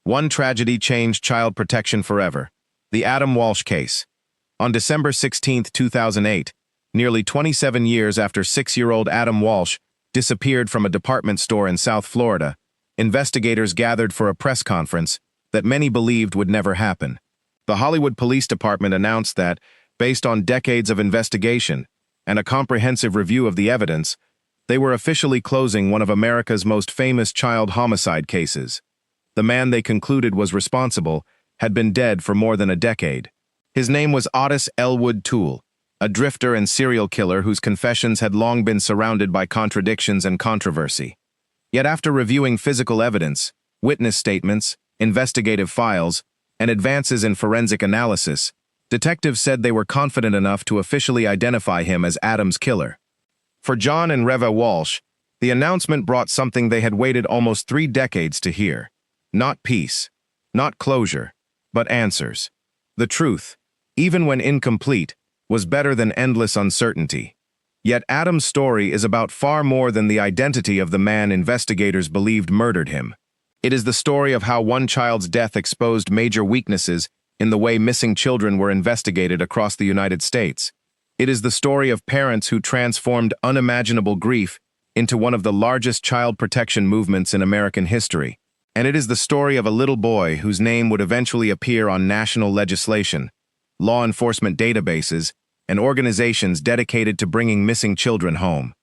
One tragedy changed child protection forever. The Adam Walsh case. On December 16, 2008, nearly 27 years after 6-year-old Adam Walsh disappeared from a department store in South Florida, investigators gathered for a press conference that many believed would never happen. The Hollywood Police Department announced that, based on decades of investigation and a comprehensive review of the evidence, they were officially closing one of America's most famous child homicide cases. The man they concluded was responsible had been dead for more than a decade. His name was Ottis Toole, a drifter and serial killer whose confessions had long been surrounded by contradictions and controversy. Yet after reviewing physical evidence, witness statements, investigative files, and advances in forensic analysis, detectives said they were confident enough to officially identify him as Adam's killer. For John and Reva Walsh, the announcement brought something they had waited almost 3 decades to hear. Not peace, not closure, but answers. The truth, even when incomplete, was better than endless uncertainty. Yet Adam's story is about far more than the identity of the man investigators believed murdered him. It is the story of how one child's death exposed major weaknesses in the way missing children were investigated across the United States. It is the story of parents who transformed unimaginable grief into one of the largest child protection movements in American history. And it is the story of a little boy whose name would eventually appear on national legislation, law enforcement databases, and organizations dedicated to bringing missing children home.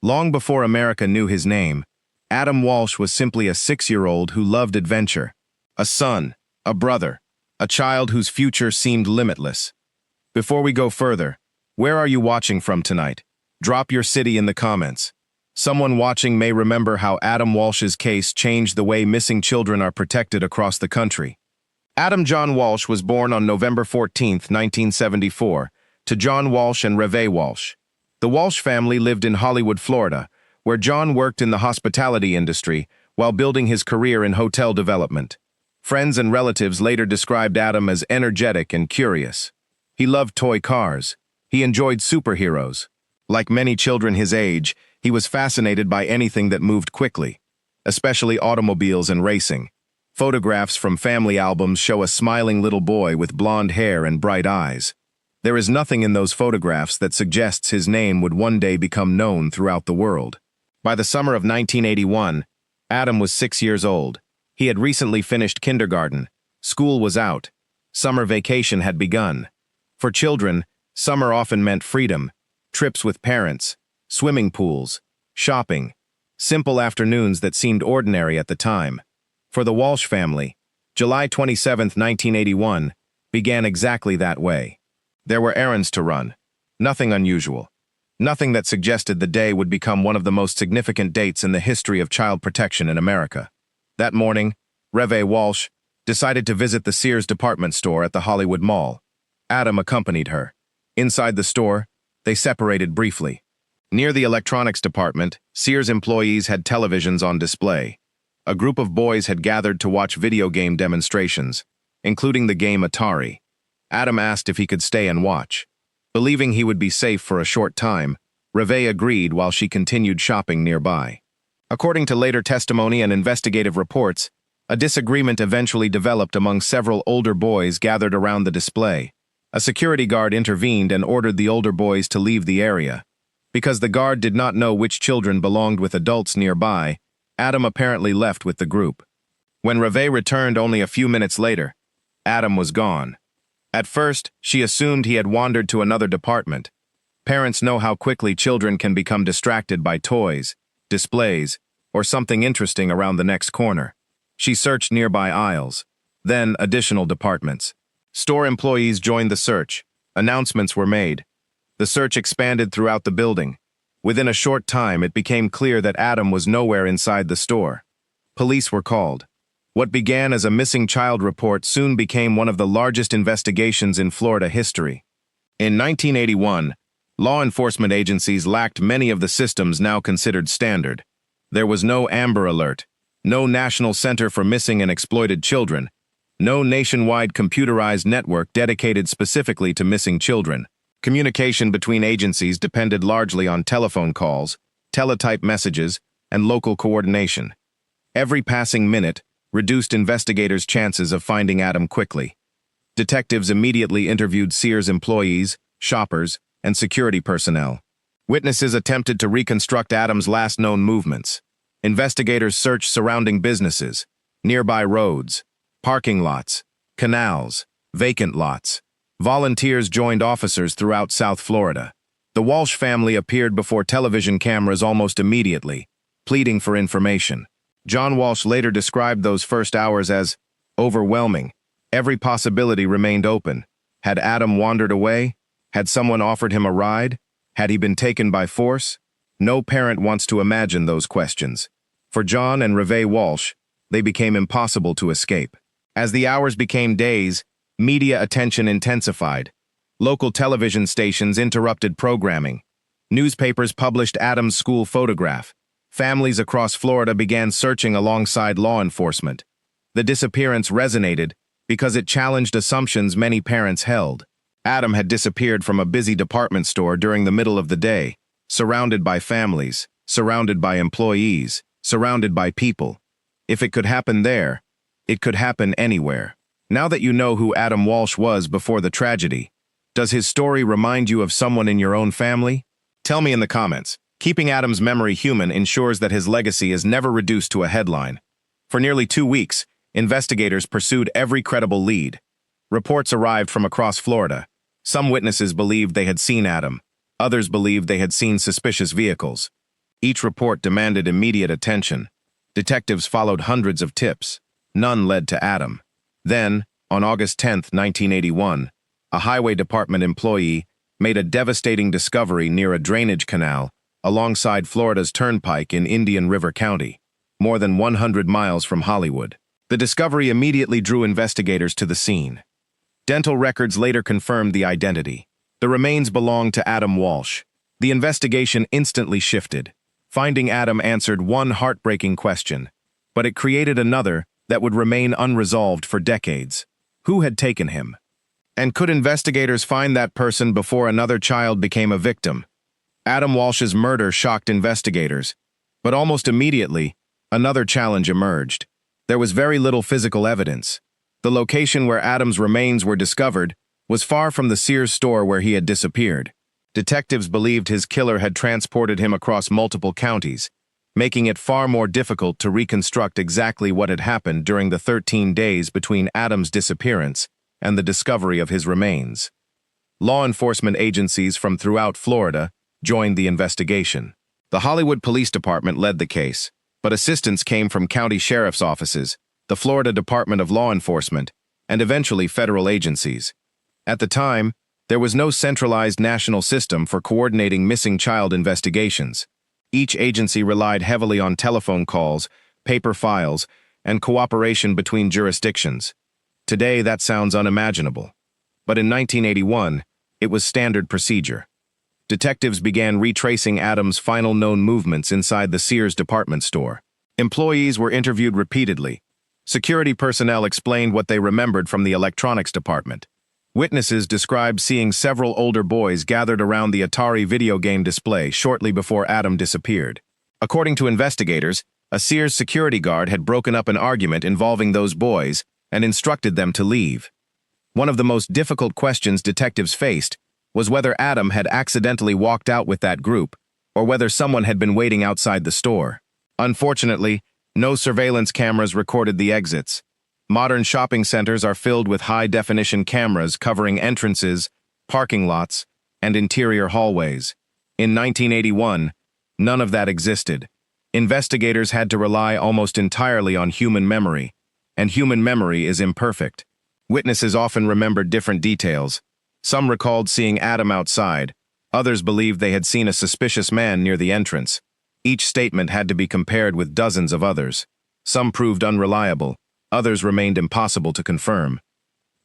Long before America knew his name, Adam Walsh was simply a 6-year-old who loved adventure. A son, a brother, a child whose future seemed limitless. Before we go further, where are you watching from tonight? Drop your city in the comments. Someone watching may remember how Adam Walsh's case changed the way missing children are protected across the country. Adam John Walsh was born on November 14, 1974, to John Walsh and Reva Walsh. The Walsh family lived in Hollywood, Florida, where John worked in the hospitality industry while building his career in hotel development. Friends and relatives later described Adam as energetic and curious. He loved toy cars. He enjoyed superheroes. Like many children his age, he was fascinated by anything that moved quickly, especially automobiles and racing. Photographs from family albums show a smiling little boy with blonde hair and bright eyes. There is nothing in those photographs that suggests his name would one day become known throughout the world. By the summer of 1981, Adam was 6 years old. He had recently finished kindergarten. School was out. Summer vacation had begun. For children, summer often meant freedom, trips with parents, swimming pools, shopping, simple afternoons that seemed ordinary at the time. For the Walsh family, July 27, 1981, began exactly that way. There were errands to run. Nothing unusual. Nothing that suggested the day would become one of the most significant dates in the history of child protection in America. That morning, Reva Walsh decided to visit the Sears department store at the Hollywood Mall. Adam accompanied her. Inside the store, they separated briefly. Near the electronics department, Sears employees had televisions on display. A group of boys had gathered to watch video game demonstrations, including the game Atari. Adam asked if he could stay and watch. Believing he would be safe for a short time, Reva agreed while she continued shopping nearby. According to later testimony and investigative reports, a disagreement eventually developed among several older boys gathered around the display. A security guard intervened and ordered the older boys to leave the area. Because the guard did not know which children belonged with adults nearby, Adam apparently left with the group. When Reva returned only a few minutes later, Adam was gone. At first, she assumed he had wandered to another department. Parents know how quickly children can become distracted by toys, displays, or something interesting around the next corner. She searched nearby aisles, then additional departments. Store employees joined the search. Announcements were made. The search expanded throughout the building. Within a short time, it became clear that Adam was nowhere inside the store. Police were called. What began as a missing child report soon became one of the largest investigations in Florida history. In 1981, law enforcement agencies lacked many of the systems now considered standard. There was no Amber Alert, no National Center for Missing and Exploited Children, no nationwide computerized network dedicated specifically to missing children. Communication between agencies depended largely on telephone calls, teletype messages, and local coordination. Every passing minute reduced investigators' chances of finding Adam quickly. Detectives immediately interviewed Sears employees, shoppers, and security personnel. Witnesses attempted to reconstruct Adam's last known movements. Investigators searched surrounding businesses, nearby roads, parking lots, canals, vacant lots. Volunteers joined officers throughout South Florida. The Walsh family appeared before television cameras almost immediately, pleading for information. John Walsh later described those first hours as overwhelming. Every possibility remained open. Had Adam wandered away? Had someone offered him a ride? Had he been taken by force? No parent wants to imagine those questions. For John and Reve Walsh, they became impossible to escape. As the hours became days, media attention intensified. Local television stations interrupted programming. Newspapers published Adam's school photograph. Families across Florida began searching alongside law enforcement. The disappearance resonated because it challenged assumptions many parents held. Adam had disappeared from a busy department store during the middle of the day, surrounded by families, surrounded by employees, surrounded by people. If it could happen there, it could happen anywhere. Now that you know who Adam Walsh was before the tragedy, does his story remind you of someone in your own family? Tell me in the comments. Keeping Adam's memory human ensures that his legacy is never reduced to a headline. For nearly 2 weeks, investigators pursued every credible lead. Reports arrived from across Florida. Some witnesses believed they had seen Adam. Others believed they had seen suspicious vehicles. Each report demanded immediate attention. Detectives followed hundreds of tips. None led to Adam. Then, on August 10, 1981, a highway department employee made a devastating discovery near a drainage canal alongside Florida's Turnpike in Indian River County, more than 100 miles from Hollywood. The discovery immediately drew investigators to the scene. Dental records later confirmed the identity. The remains belonged to Adam Walsh. The investigation instantly shifted. Finding Adam answered one heartbreaking question, but it created another that would remain unresolved for decades. Who had taken him? And could investigators find that person before another child became a victim? Adam Walsh's murder shocked investigators, but almost immediately, another challenge emerged. There was very little physical evidence. The location where Adam's remains were discovered was far from the Sears store where he had disappeared. Detectives believed his killer had transported him across multiple counties, making it far more difficult to reconstruct exactly what had happened during the 13 days between Adam's disappearance and the discovery of his remains. Law enforcement agencies from throughout Florida joined the investigation. The Hollywood Police Department led the case, but assistance came from county sheriff's offices, the Florida Department of Law Enforcement, and eventually federal agencies. At the time, there was no centralized national system for coordinating missing child investigations. Each agency relied heavily on telephone calls, paper files, and cooperation between jurisdictions. Today, that sounds unimaginable. But in 1981, it was standard procedure. Detectives began retracing Adam's final known movements inside the Sears department store. Employees were interviewed repeatedly. Security personnel explained what they remembered from the electronics department. Witnesses described seeing several older boys gathered around the Atari video game display shortly before Adam disappeared. According to investigators, a Sears security guard had broken up an argument involving those boys and instructed them to leave. One of the most difficult questions detectives faced was whether Adam had accidentally walked out with that group or whether someone had been waiting outside the store. Unfortunately, no surveillance cameras recorded the exits. Modern shopping centers are filled with high-definition cameras covering entrances, parking lots, and interior hallways. In 1981, none of that existed. Investigators had to rely almost entirely on human memory, and human memory is imperfect. Witnesses often remembered different details. Some recalled seeing Adam outside. Others believed they had seen a suspicious man near the entrance. Each statement had to be compared with dozens of others. Some proved unreliable. Others remained impossible to confirm.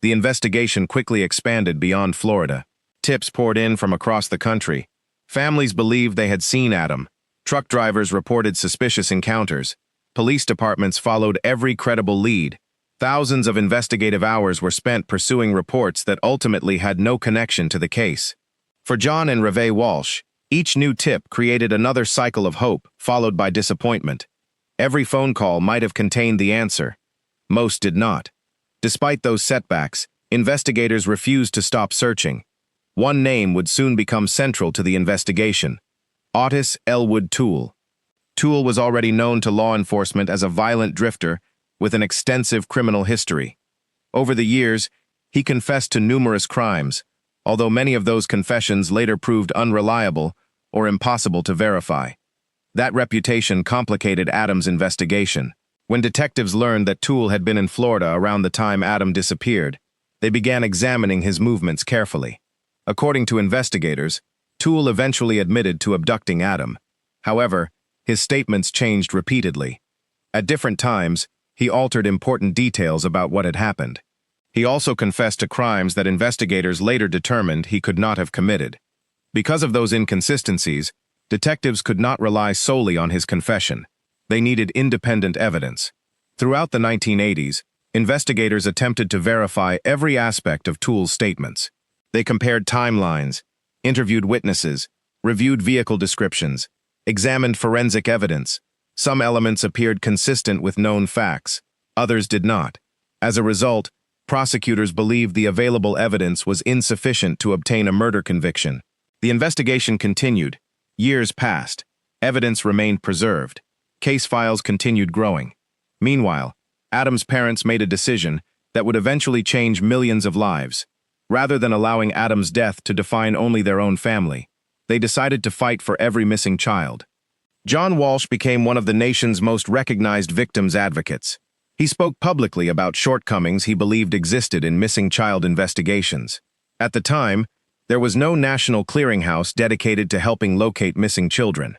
The investigation quickly expanded beyond Florida. Tips poured in from across the country. Families believed they had seen Adam. Truck drivers reported suspicious encounters. Police departments followed every credible lead. Thousands of investigative hours were spent pursuing reports that ultimately had no connection to the case. For John and Reve Walsh, each new tip created another cycle of hope, followed by disappointment. Every phone call might have contained the answer, Most did not. Despite those setbacks, investigators refused to stop searching. One name would soon become central to the investigation: Ottis Toole. Toole was already known to law enforcement as a violent drifter with an extensive criminal history. Over the years, he confessed to numerous crimes, although many of those confessions later proved unreliable or impossible to verify. That reputation complicated Adam's investigation. When detectives learned that Toole had been in Florida around the time Adam disappeared, they began examining his movements carefully. According to investigators, Toole eventually admitted to abducting Adam. However, his statements changed repeatedly. At different times, he altered important details about what had happened. He also confessed to crimes that investigators later determined he could not have committed. Because of those inconsistencies, detectives could not rely solely on his confession. They needed independent evidence. Throughout the 1980s, investigators attempted to verify every aspect of Toole's statements. They compared timelines, interviewed witnesses, reviewed vehicle descriptions, examined forensic evidence. Some elements appeared consistent with known facts, others did not. As a result, prosecutors believed the available evidence was insufficient to obtain a murder conviction. The investigation continued. Years passed. Evidence remained preserved. Case files continued growing. Meanwhile, Adam's parents made a decision that would eventually change millions of lives. Rather than allowing Adam's death to define only their own family, they decided to fight for every missing child. John Walsh became one of the nation's most recognized victims advocates. He spoke publicly about shortcomings he believed existed in missing child investigations. At the time, there was no national clearinghouse dedicated to helping locate missing children.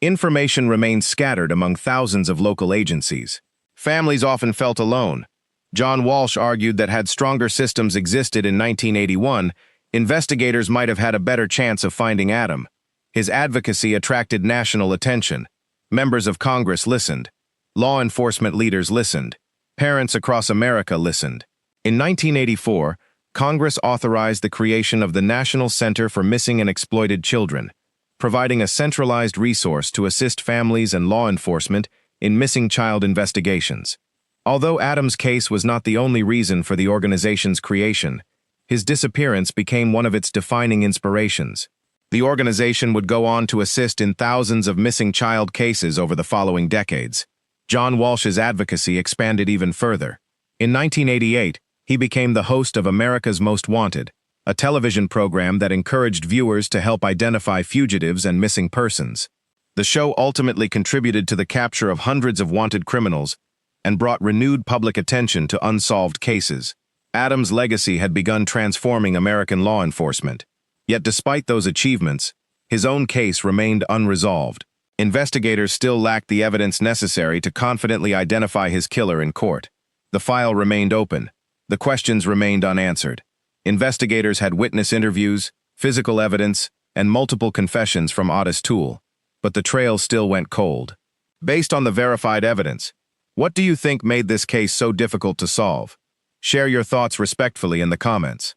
Information remained scattered among thousands of local agencies. Families often felt alone. John Walsh argued that had stronger systems existed in 1981, investigators might have had a better chance of finding Adam. His advocacy attracted national attention. Members of Congress listened. Law enforcement leaders listened. Parents across America listened. In 1984, Congress authorized the creation of the National Center for Missing and Exploited Children, providing a centralized resource to assist families and law enforcement in missing child investigations. Although Adam's case was not the only reason for the organization's creation, his disappearance became one of its defining inspirations. The organization would go on to assist in thousands of missing child cases over the following decades. John Walsh's advocacy expanded even further. In 1988, he became the host of America's Most Wanted, a television program that encouraged viewers to help identify fugitives and missing persons. The show ultimately contributed to the capture of hundreds of wanted criminals and brought renewed public attention to unsolved cases. Adam's legacy had begun transforming American law enforcement. Yet despite those achievements, his own case remained unresolved. Investigators still lacked the evidence necessary to confidently identify his killer in court. The file remained open. The questions remained unanswered. Investigators had witness interviews, physical evidence, and multiple confessions from Ottis Toole, but the trail still went cold. Based on the verified evidence, what do you think made this case so difficult to solve? Share your thoughts respectfully in the comments.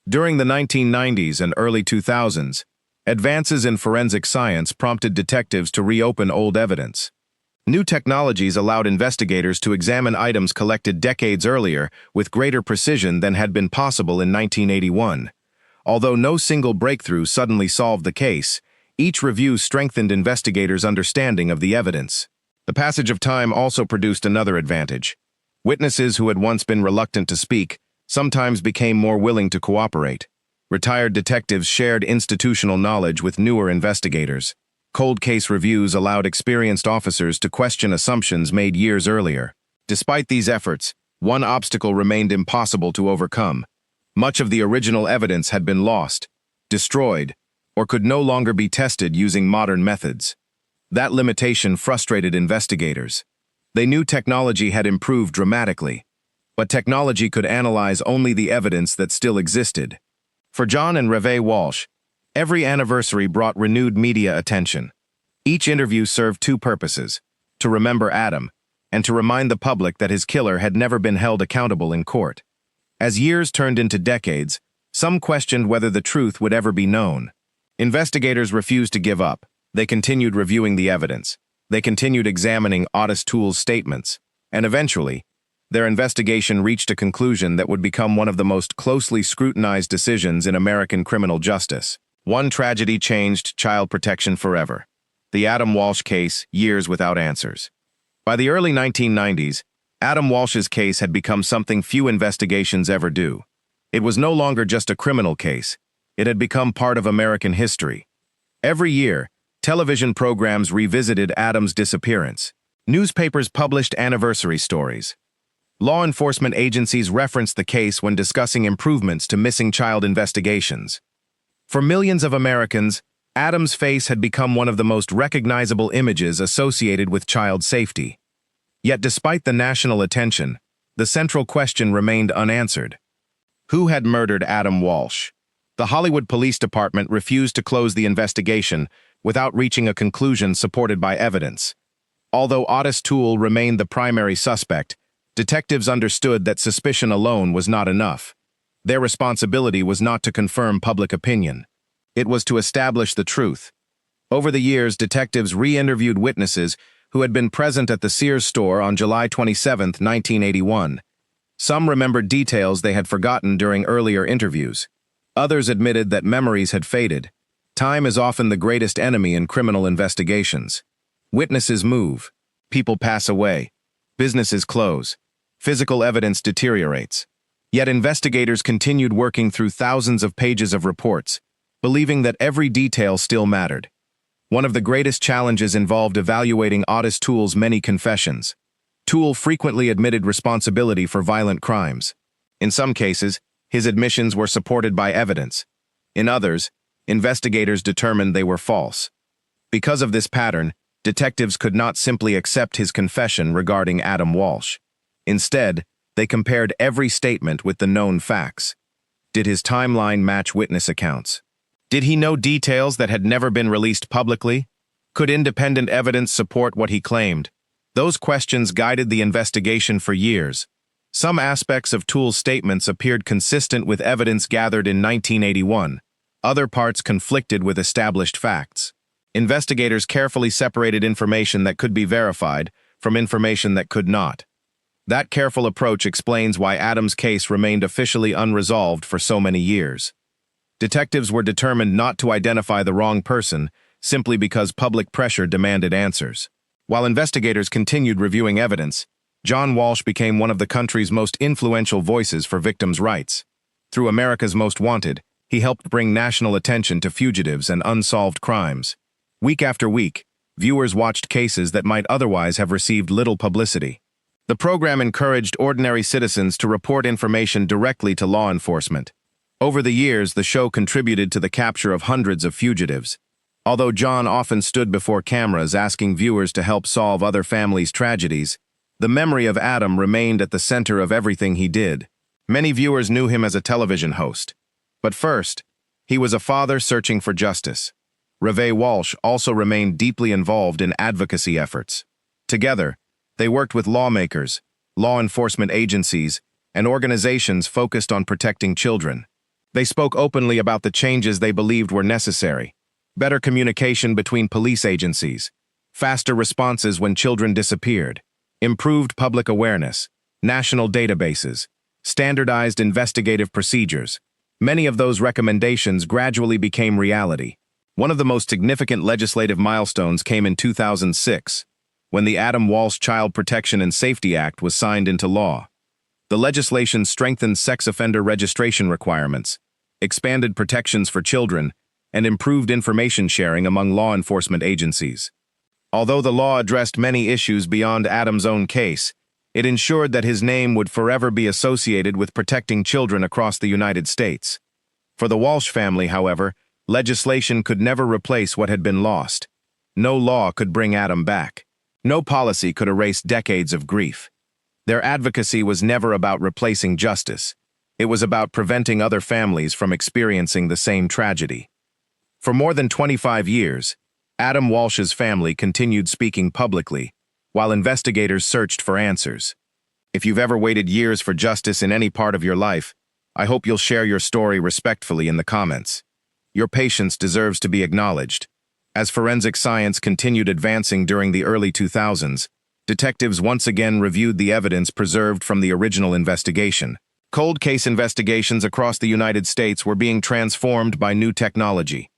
During the 1990s and early 2000s, advances in forensic science prompted detectives to reopen old evidence. New technologies allowed investigators to examine items collected decades earlier with greater precision than had been possible in 1981. Although no single breakthrough suddenly solved the case, each review strengthened investigators' understanding of the evidence. The passage of time also produced another advantage. Witnesses who had once been reluctant to speak sometimes became more willing to cooperate. Retired detectives shared institutional knowledge with newer investigators. Cold case reviews allowed experienced officers to question assumptions made years earlier. Despite these efforts, one obstacle remained impossible to overcome. Much of the original evidence had been lost, destroyed, or could no longer be tested using modern methods. That limitation frustrated investigators. They knew technology had improved dramatically, but technology could analyze only the evidence that still existed. For John and Reve Walsh, every anniversary brought renewed media attention. Each interview served two purposes: to remember Adam, and to remind the public that his killer had never been held accountable in court. As years turned into decades, some questioned whether the truth would ever be known. Investigators refused to give up. They continued reviewing the evidence. They continued examining Ottis Toole's statements, and eventually, their investigation reached a conclusion that would become one of the most closely scrutinized decisions in American criminal justice. One tragedy changed child protection forever. The Adam Walsh case, years without answers. By the early 1990s, Adam Walsh's case had become something few investigations ever do. It was no longer just a criminal case. It had become part of American history. Every year, television programs revisited Adam's disappearance. Newspapers published anniversary stories. Law enforcement agencies referenced the case when discussing improvements to missing child investigations. For millions of Americans, Adam's face had become one of the most recognizable images associated with child safety. Yet despite the national attention, the central question remained unanswered. Who had murdered Adam Walsh? The Hollywood Police Department refused to close the investigation without reaching a conclusion supported by evidence. Although Ottis Toole remained the primary suspect, detectives understood that suspicion alone was not enough. Their responsibility was not to confirm public opinion. It was to establish the truth. Over the years, detectives re-interviewed witnesses who had been present at the Sears store on July 27, 1981. Some remembered details they had forgotten during earlier interviews. Others admitted that memories had faded. Time is often the greatest enemy in criminal investigations. Witnesses move. People pass away. Businesses close. Physical evidence deteriorates. Yet investigators continued working through thousands of pages of reports, believing that every detail still mattered. One of the greatest challenges involved evaluating Ottis Toole's many confessions. Toole frequently admitted responsibility for violent crimes. In some cases, his admissions were supported by evidence. In others, investigators determined they were false. Because of this pattern, detectives could not simply accept his confession regarding Adam Walsh. Instead, they compared every statement with the known facts. Did his timeline match witness accounts? Did he know details that had never been released publicly? Could independent evidence support what he claimed? Those questions guided the investigation for years. Some aspects of Toole's statements appeared consistent with evidence gathered in 1981. Other parts conflicted with established facts. Investigators carefully separated information that could be verified from information that could not. That careful approach explains why Adam's case remained officially unresolved for so many years. Detectives were determined not to identify the wrong person simply because public pressure demanded answers. While investigators continued reviewing evidence, John Walsh became one of the country's most influential voices for victims' rights. Through America's Most Wanted, he helped bring national attention to fugitives and unsolved crimes. Week after week, viewers watched cases that might otherwise have received little publicity. The program encouraged ordinary citizens to report information directly to law enforcement. Over the years, the show contributed to the capture of hundreds of fugitives. Although John often stood before cameras asking viewers to help solve other families' tragedies, the memory of Adam remained at the center of everything he did. Many viewers knew him as a television host. But first, he was a father searching for justice. Walsh also remained deeply involved in advocacy efforts. Together, they worked with lawmakers, law enforcement agencies, and organizations focused on protecting children. They spoke openly about the changes they believed were necessary. Better communication between police agencies, faster responses when children disappeared, improved public awareness, national databases, standardized investigative procedures. Many of those recommendations gradually became reality. One of the most significant legislative milestones came in 2006, when the Adam Walsh Child Protection and Safety Act was signed into law. The legislation strengthened sex offender registration requirements, expanded protections for children, and improved information sharing among law enforcement agencies. Although the law addressed many issues beyond Adam's own case, it ensured that his name would forever be associated with protecting children across the United States. For the Walsh family, however, legislation could never replace what had been lost. No law could bring Adam back. No policy could erase decades of grief. Their advocacy was never about replacing justice. It was about preventing other families from experiencing the same tragedy. For more than 25 years, Adam Walsh's family continued speaking publicly, while investigators searched for answers. If you've ever waited years for justice in any part of your life, I hope you'll share your story respectfully in the comments. Your patience deserves to be acknowledged. As forensic science continued advancing during the early 2000s, detectives once again reviewed the evidence preserved from the original investigation. Cold case investigations across the United States were being transformed by new technology.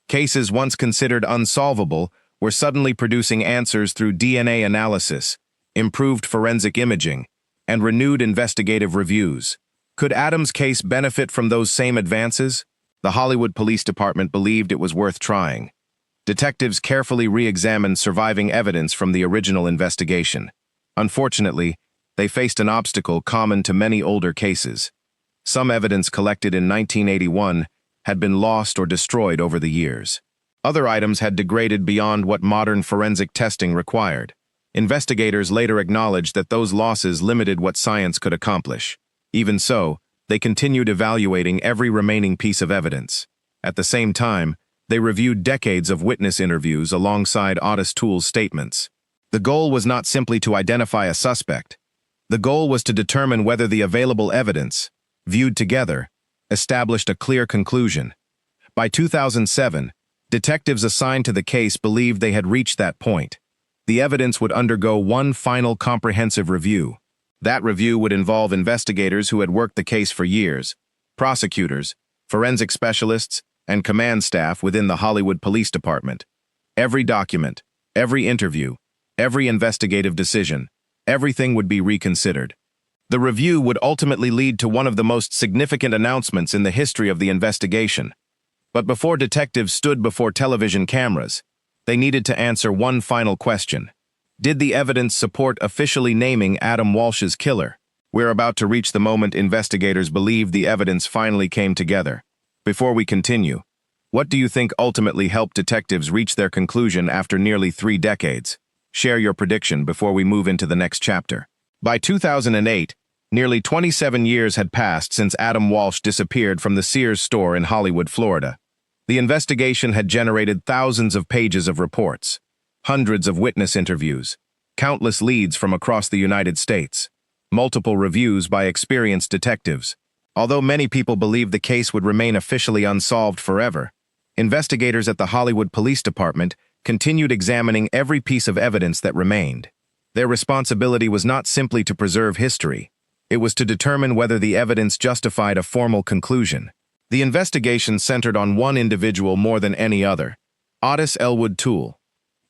Cases once considered unsolvable were suddenly producing answers through DNA analysis, improved forensic imaging, and renewed investigative reviews. Could Adam's case benefit from those same advances? The Hollywood Police Department believed it was worth trying. Detectives carefully re-examined surviving evidence from the original investigation. Unfortunately, they faced an obstacle common to many older cases. Some evidence collected in 1981 had been lost or destroyed over the years. Other items had degraded beyond what modern forensic testing required. Investigators later acknowledged that those losses limited what science could accomplish. Even so, they continued evaluating every remaining piece of evidence. At the same time, they reviewed decades of witness interviews alongside Ottis Toole's statements. The goal was not simply to identify a suspect. The goal was to determine whether the available evidence, viewed together, established a clear conclusion. By 2007, detectives assigned to the case believed they had reached that point. The evidence would undergo one final comprehensive review. That review would involve investigators who had worked the case for years, prosecutors, forensic specialists, and command staff within the Hollywood Police Department. Every document, every interview, every investigative decision, everything would be reconsidered. The review would ultimately lead to one of the most significant announcements in the history of the investigation. But before detectives stood before television cameras, they needed to answer one final question. Did the evidence support officially naming Adam Walsh's killer? We're about to reach the moment investigators believe the evidence finally came together. Before we continue, what do you think ultimately helped detectives reach their conclusion after nearly 3 decades? Share your prediction before we move into the next chapter. By 2008, nearly 27 years had passed since Adam Walsh disappeared from the Sears store in Hollywood, Florida. The investigation had generated thousands of pages of reports, hundreds of witness interviews, countless leads from across the United States, multiple reviews by experienced detectives. Although many people believed the case would remain officially unsolved forever, investigators at the Hollywood Police Department continued examining every piece of evidence that remained. Their responsibility was not simply to preserve history. It was to determine whether the evidence justified a formal conclusion. The investigation centered on one individual more than any other, Ottis Toole.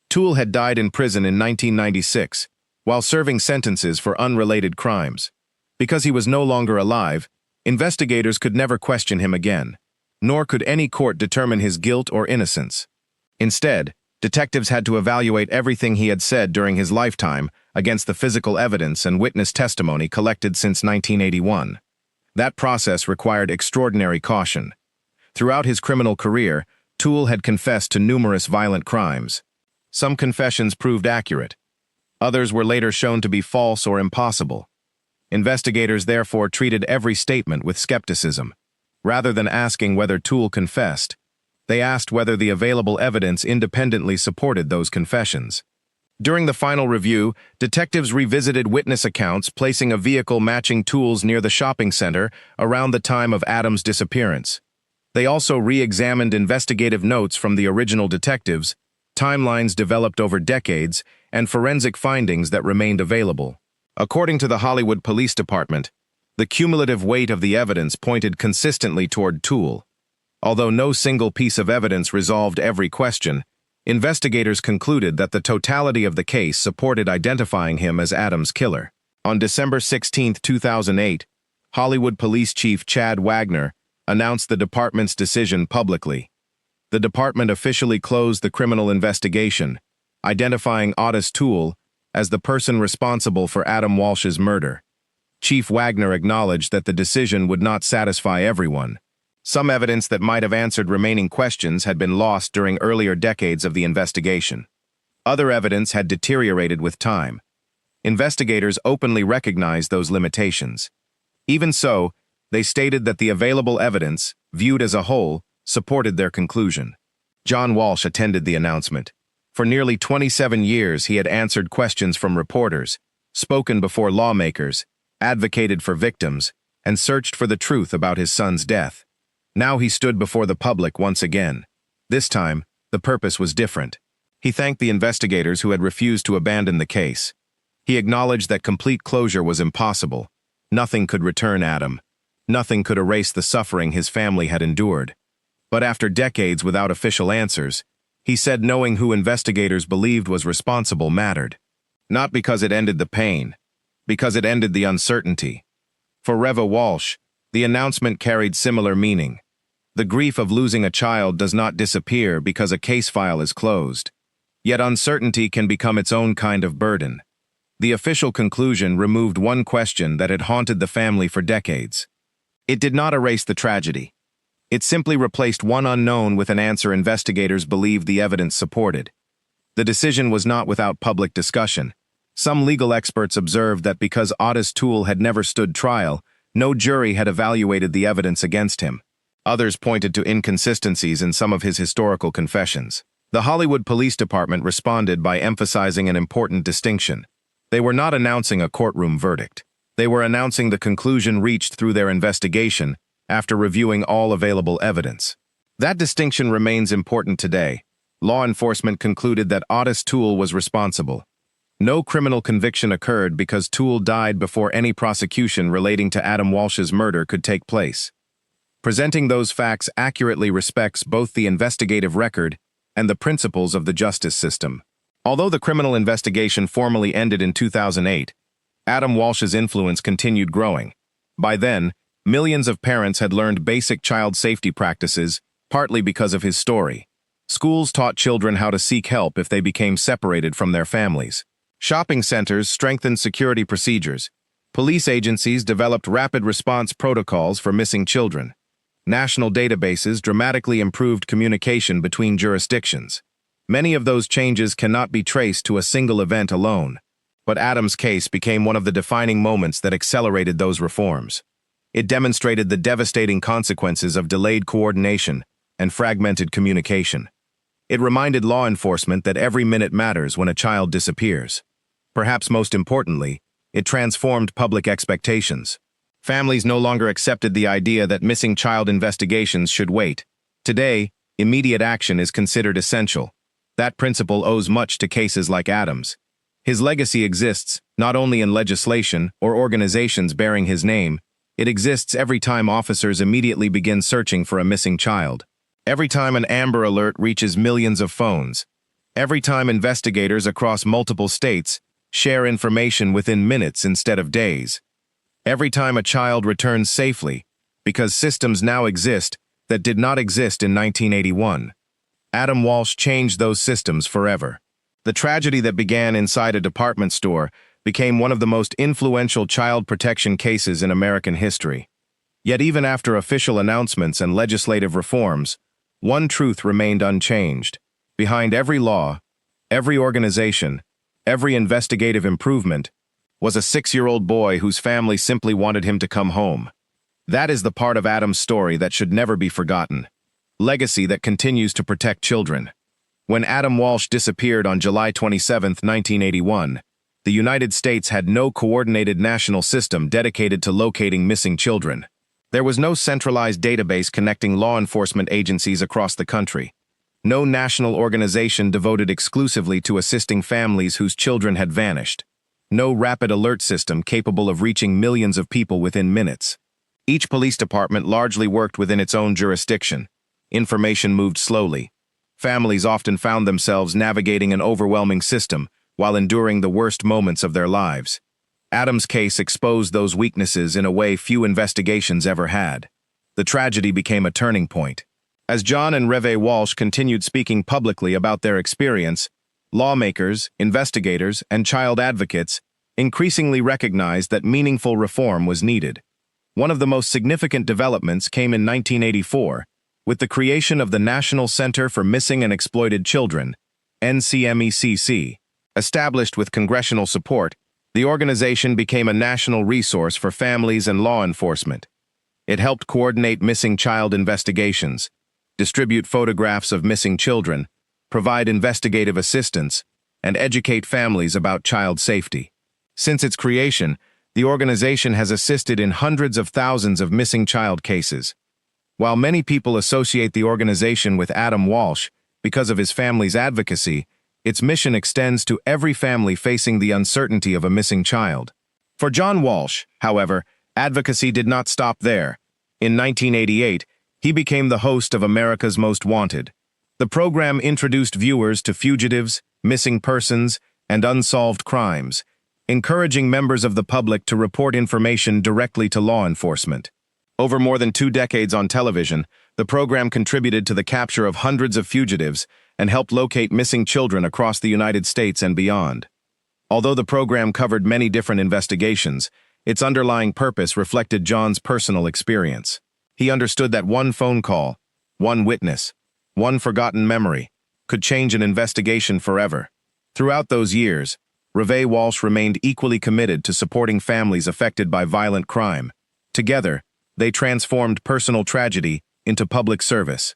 Toole had died in prison in 1996, while serving sentences for unrelated crimes. Because he was no longer alive, investigators could never question him again, nor could any court determine his guilt or innocence. Instead, detectives had to evaluate everything he had said during his lifetime against the physical evidence and witness testimony collected since 1981. That process required extraordinary caution. Throughout his criminal career, Toole had confessed to numerous violent crimes. Some confessions proved accurate. Others were later shown to be false or impossible. Investigators therefore treated every statement with skepticism. Rather than asking whether Toole confessed, they asked whether the available evidence independently supported those confessions. During the final review, detectives revisited witness accounts placing a vehicle matching Toole's near the shopping center around the time of Adam's disappearance. They also re-examined investigative notes from the original detectives, timelines developed over decades, and forensic findings that remained available. According to the Hollywood Police Department, the cumulative weight of the evidence pointed consistently toward Toole. Although no single piece of evidence resolved every question, investigators concluded that the totality of the case supported identifying him as Adam's killer. On December 16, 2008, Hollywood Police Chief Chad Wagner announced the department's decision publicly. The department officially closed the criminal investigation, identifying Ottis Toole as the person responsible for Adam Walsh's murder. Chief Wagner acknowledged that the decision would not satisfy everyone. Some evidence that might have answered remaining questions had been lost during earlier decades of the investigation. Other evidence had deteriorated with time. Investigators openly recognized those limitations. Even so, they stated that the available evidence, viewed as a whole, supported their conclusion. John Walsh attended the announcement. For nearly 27 years, he had answered questions from reporters, spoken before lawmakers, advocated for victims, and searched for the truth about his son's death. Now he stood before the public once again. This time, the purpose was different. He thanked the investigators who had refused to abandon the case. He acknowledged that complete closure was impossible. Nothing could return Adam. Nothing could erase the suffering his family had endured. But after decades without official answers, he said knowing who investigators believed was responsible mattered. Not because it ended the pain, because it ended the uncertainty. For Reva Walsh, the announcement carried similar meaning. The grief of losing a child does not disappear because a case file is closed. Yet uncertainty can become its own kind of burden. The official conclusion removed one question that had haunted the family for decades. It did not erase the tragedy. It simply replaced one unknown with an answer investigators believed the evidence supported. The decision was not without public discussion. Some legal experts observed that because Ottis Toole had never stood trial, no jury had evaluated the evidence against him. Others pointed to inconsistencies in some of his historical confessions. The Hollywood Police Department responded by emphasizing an important distinction. They were not announcing a courtroom verdict. They were announcing the conclusion reached through their investigation after reviewing all available evidence. That distinction remains important today. Law enforcement concluded that Ottis Toole was responsible. No criminal conviction occurred because Toole died before any prosecution relating to Adam Walsh's murder could take place. Presenting those facts accurately respects both the investigative record and the principles of the justice system. Although the criminal investigation formally ended in 2008, Adam Walsh's influence continued growing. By then, millions of parents had learned basic child safety practices, partly because of his story. Schools taught children how to seek help if they became separated from their families. Shopping centers strengthened security procedures. Police agencies developed rapid response protocols for missing children. National databases dramatically improved communication between jurisdictions. Many of those changes cannot be traced to a single event alone. But Adam's case became one of the defining moments that accelerated those reforms. It demonstrated the devastating consequences of delayed coordination and fragmented communication. It reminded law enforcement that every minute matters when a child disappears. Perhaps most importantly, it transformed public expectations. Families no longer accepted the idea that missing child investigations should wait. Today, immediate action is considered essential. That principle owes much to cases like Adam's. His legacy exists not only in legislation or organizations bearing his name, it exists every time officers immediately begin searching for a missing child. Every time an Amber Alert reaches millions of phones. Every time investigators across multiple states share information within minutes instead of days. Every time a child returns safely, because systems now exist that did not exist in 1981. Adam Walsh changed those systems forever. The tragedy that began inside a department store became one of the most influential child protection cases in American history. Yet even after official announcements and legislative reforms, one truth remained unchanged. Behind every law, every organization, every investigative improvement, was a 6-year-old boy whose family simply wanted him to come home. That is the part of Adam's story that should never be forgotten. Legacy that continues to protect children. When Adam Walsh disappeared on July 27, 1981, the United States had no coordinated national system dedicated to locating missing children. There was no centralized database connecting law enforcement agencies across the country. No national organization devoted exclusively to assisting families whose children had vanished. No rapid alert system capable of reaching millions of people within minutes. Each police department largely worked within its own jurisdiction. Information moved slowly. Families often found themselves navigating an overwhelming system while enduring the worst moments of their lives. Adam's case exposed those weaknesses in a way few investigations ever had. The tragedy became a turning point. As John and Reva Walsh continued speaking publicly about their experience, lawmakers, investigators, and child advocates increasingly recognized that meaningful reform was needed. One of the most significant developments came in 1984, with the creation of the National Center for Missing and Exploited Children, NCMECC. Established with congressional support, the organization became a national resource for families and law enforcement. It helped coordinate missing child investigations, distribute photographs of missing children, provide investigative assistance, and educate families about child safety. Since its creation, the organization has assisted in hundreds of thousands of missing child cases. While many people associate the organization with Adam Walsh because of his family's advocacy, its mission extends to every family facing the uncertainty of a missing child. For John Walsh, however, advocacy did not stop there. In 1988, he became the host of America's Most Wanted. The program introduced viewers to fugitives, missing persons, and unsolved crimes, encouraging members of the public to report information directly to law enforcement. Over more than 2 decades on television, the program contributed to the capture of hundreds of fugitives and helped locate missing children across the United States and beyond. Although the program covered many different investigations, its underlying purpose reflected John's personal experience. He understood that one phone call, one witness, one forgotten memory, could change an investigation forever. Throughout those years, Walsh remained equally committed to supporting families affected by violent crime. Together, they transformed personal tragedy into public service.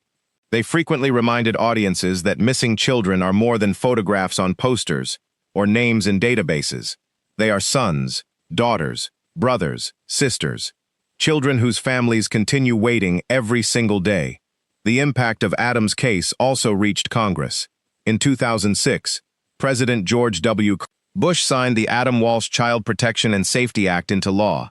They frequently reminded audiences that missing children are more than photographs on posters or names in databases. They are sons, daughters, brothers, sisters, children whose families continue waiting every single day. The impact of Adam's case also reached Congress. In 2006, President George W. Bush signed the Adam Walsh Child Protection and Safety Act into law.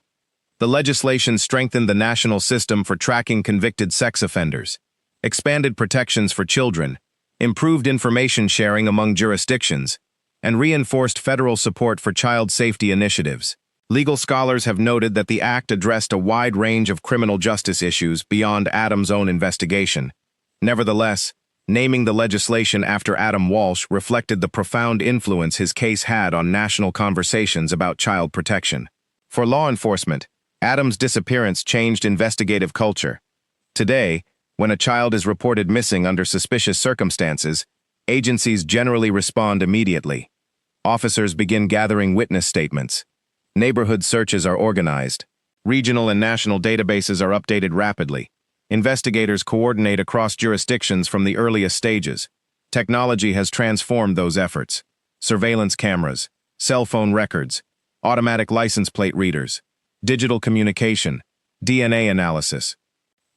The legislation strengthened the national system for tracking convicted sex offenders, expanded protections for children, improved information sharing among jurisdictions, and reinforced federal support for child safety initiatives. Legal scholars have noted that the act addressed a wide range of criminal justice issues beyond Adam's own investigation. Nevertheless, naming the legislation after Adam Walsh reflected the profound influence his case had on national conversations about child protection. For law enforcement, Adam's disappearance changed investigative culture. Today, when a child is reported missing under suspicious circumstances, agencies generally respond immediately. Officers begin gathering witness statements. Neighborhood searches are organized. Regional and national databases are updated rapidly. Investigators coordinate across jurisdictions from the earliest stages. Technology has transformed those efforts. Surveillance cameras, cell phone records, automatic license plate readers, digital communication, DNA analysis,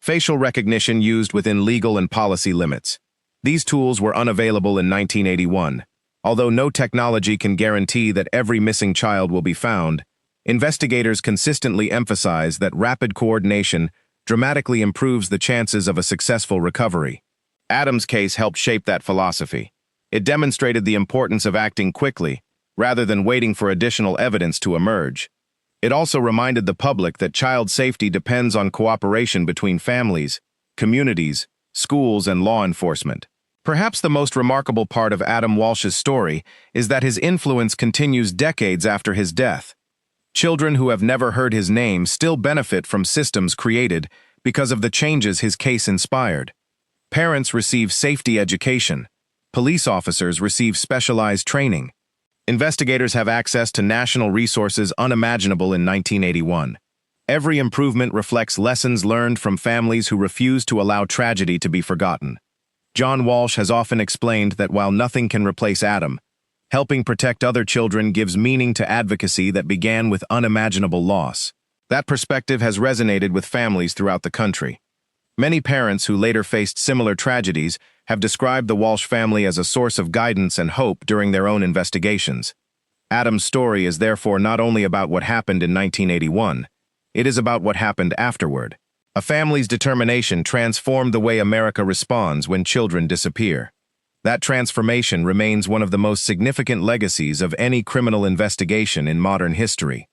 facial recognition used within legal and policy limits. These tools were unavailable in 1981. Although no technology can guarantee that every missing child will be found, investigators consistently emphasize that rapid coordination dramatically improves the chances of a successful recovery. Adam's case helped shape that philosophy. It demonstrated the importance of acting quickly, rather than waiting for additional evidence to emerge. It also reminded the public that child safety depends on cooperation between families, communities, schools, and law enforcement. Perhaps the most remarkable part of Adam Walsh's story is that his influence continues decades after his death. Children who have never heard his name still benefit from systems created because of the changes his case inspired. Parents receive safety education. Police officers receive specialized training. Investigators have access to national resources unimaginable in 1981. Every improvement reflects lessons learned from families who refuse to allow tragedy to be forgotten. John Walsh has often explained that while nothing can replace Adam, helping protect other children gives meaning to advocacy that began with unimaginable loss. That perspective has resonated with families throughout the country. Many parents who later faced similar tragedies have described the Walsh family as a source of guidance and hope during their own investigations. Adam's story is therefore not only about what happened in 1981, it is about what happened afterward. A family's determination transformed the way America responds when children disappear. That transformation remains one of the most significant legacies of any criminal investigation in modern history.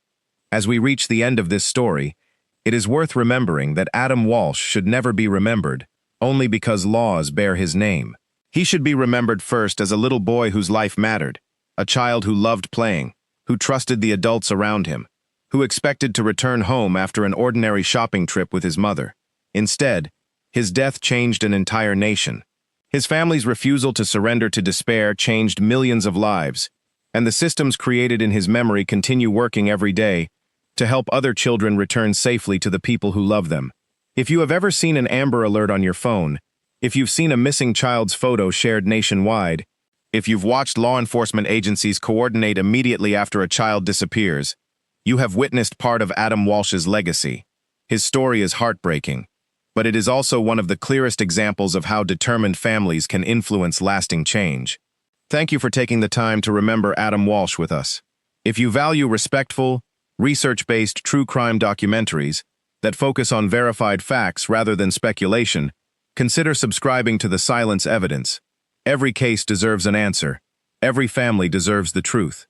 As we reach the end of this story, it is worth remembering that Adam Walsh should never be remembered only because laws bear his name. He should be remembered first as a little boy whose life mattered, a child who loved playing, who trusted the adults around him, who expected to return home after an ordinary shopping trip with his mother. Instead, his death changed an entire nation. His family's refusal to surrender to despair changed millions of lives, and the systems created in his memory continue working every day to help other children return safely to the people who love them. If you have ever seen an Amber Alert on your phone, if you've seen a missing child's photo shared nationwide, if you've watched law enforcement agencies coordinate immediately after a child disappears, you have witnessed part of Adam Walsh's legacy. His story is heartbreaking, but it is also one of the clearest examples of how determined families can influence lasting change. Thank you for taking the time to remember Adam Walsh with us. If you value respectful, research-based true crime documentaries that focus on verified facts rather than speculation, consider subscribing to the Silence Evidence. Every case deserves an answer. Every family deserves the truth.